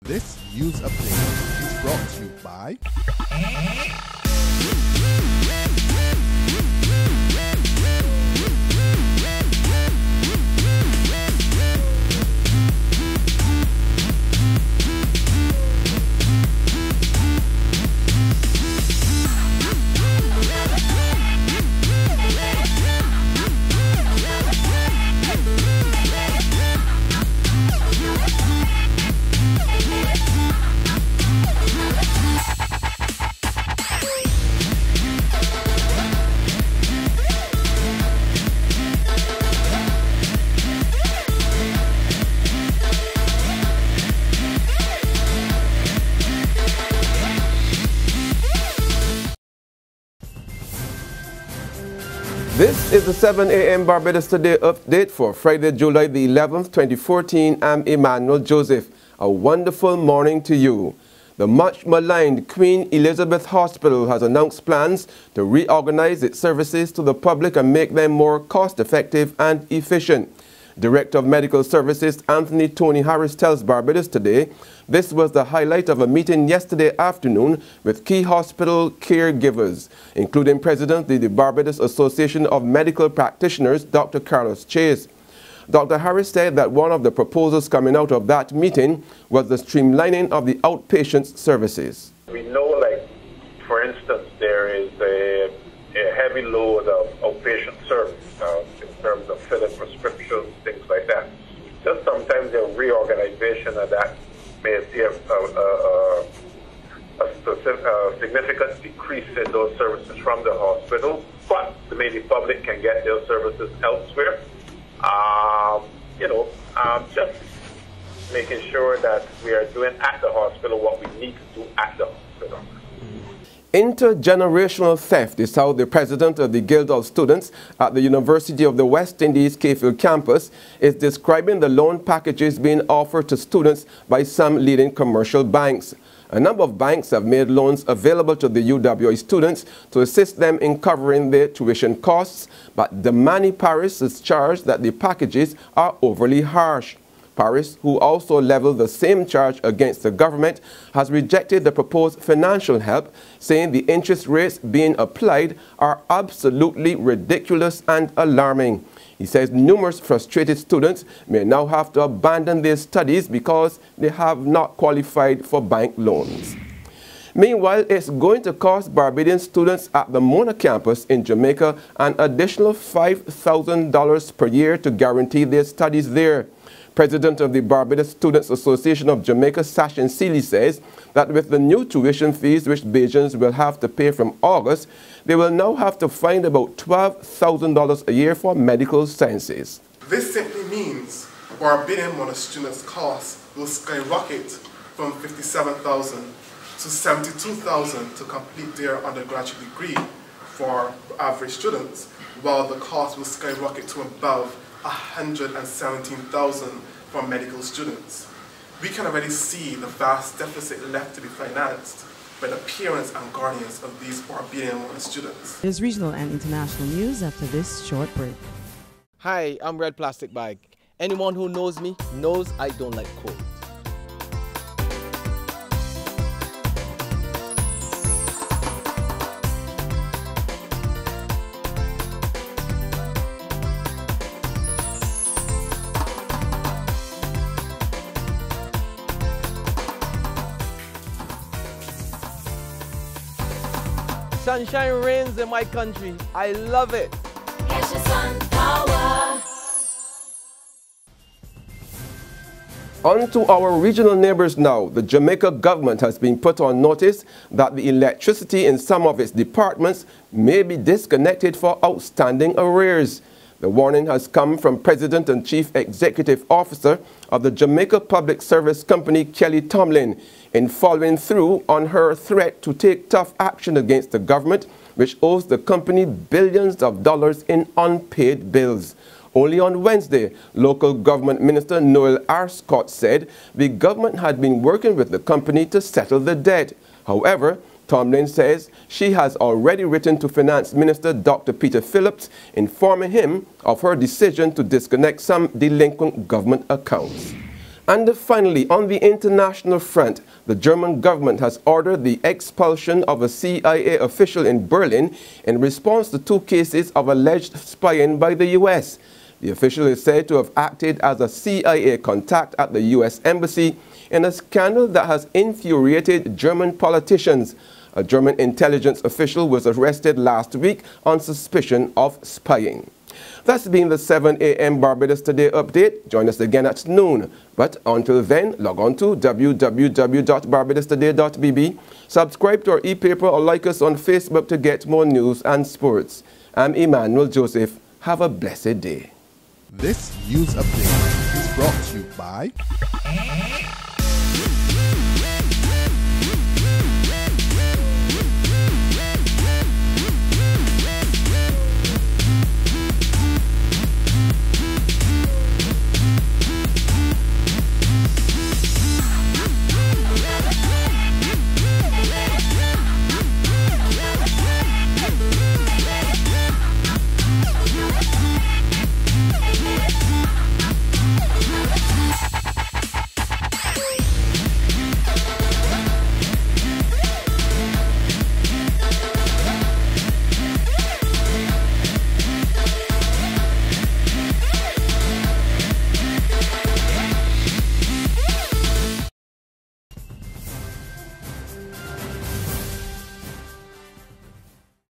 This news update is brought to you by This is the 7 a.m. Barbados Today update for Friday, July the 11th, 2014. I'm Emmanuel Joseph. A wonderful morning to you. The much-maligned Queen Elizabeth Hospital has announced plans to reorganize its services to the public and make them more cost-effective and efficient. Director of Medical Services Anthony Tony Harris tells Barbados Today this was the highlight of a meeting yesterday afternoon with key hospital caregivers, including President of the Barbados Association of Medical Practitioners, Dr. Carlos Chase. Dr. Harris said that one of the proposals coming out of that meeting was the streamlining of the outpatient services. We know, like, for instance, there is a heavy load of outpatient service in terms of filling prescriptions, things like that. Just sometimes a reorganization of that may see a significant decrease in those services from the hospital, but the public can get their services elsewhere. Just making sure that we are doing at the hospital what we need to do at the hospital. Intergenerational theft is how the president of the Guild of Students at the University of the West Indies Cayfield campus is describing the loan packages being offered to students by some leading commercial banks. A number of banks have made loans available to the UWI students to assist them in covering their tuition costs, but Damani Paris is charged that the packages are overly harsh. Paris, who also leveled the same charge against the government, has rejected the proposed financial help, saying the interest rates being applied are absolutely ridiculous and alarming. He says numerous frustrated students may now have to abandon their studies because they have not qualified for bank loans. Meanwhile, it's going to cost Barbadian students at the Mona campus in Jamaica an additional $5,000 per year to guarantee their studies there. President of the Barbados Students Association of Jamaica, Sachin Seeley, says that with the new tuition fees which Bajans will have to pay from August, they will now have to find about $12,000 a year for medical sciences. This simply means Barbadian Mona students' costs will skyrocket from $57,000 to $72,000 to complete their undergraduate degree for average students, while the cost will skyrocket to above $117,000 for medical students. We can already see the vast deficit left to be financed by the parents and guardians of these Barbadian students. There's regional and international news after this short break. Hi, I'm Red Plastic Bag. Anyone who knows me knows I don't like cold. Sunshine reigns in my country. I love it. It's your sun power. On to our regional neighbors now. The Jamaica government has been put on notice that the electricity in some of its departments may be disconnected for outstanding arrears. The warning has come from President and Chief Executive Officer of the Jamaica Public Service Company, Kelly Tomlin, in following through on her threat to take tough action against the government, which owes the company billions of dollars in unpaid bills. Only on Wednesday, local government minister Noel R. Scott said the government had been working with the company to settle the debt. However, Tomlin says she has already written to Finance Minister Dr. Peter Phillips, informing him of her decision to disconnect some delinquent government accounts. And finally, on the international front, the German government has ordered the expulsion of a CIA official in Berlin in response to 2 cases of alleged spying by the U.S. The official is said to have acted as a CIA contact at the U.S. Embassy in a scandal that has infuriated German politicians. A German intelligence official was arrested last week on suspicion of spying. That's been the 7 a.m. Barbados Today update. Join us again at noon. But until then, log on to www.barbadostoday.bb, subscribe to our e-paper or like us on Facebook to get more news and sports. I'm Emmanuel Joseph. Have a blessed day. This news update is brought to you by